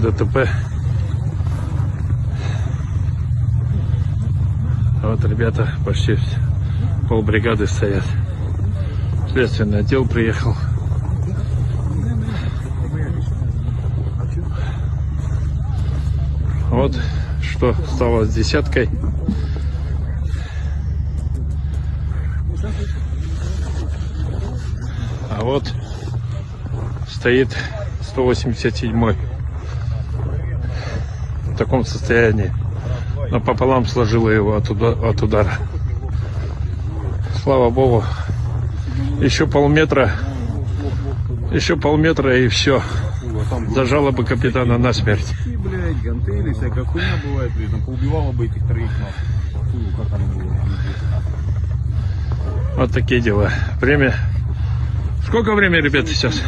ДТП. Вот ребята почти полбригады стоят. Следственный отдел приехал. Вот что стало с десяткой. А вот стоит 187-й в таком состоянии. Напополам сложила его от удара. Слава богу. Еще полметра и все. Зажало бы капитана насмерть. Гантели, всякая хуйня бывает, там поубивала бы этих троих нахуй. Вот такие дела. Время. Сколько времени, ребята, сейчас?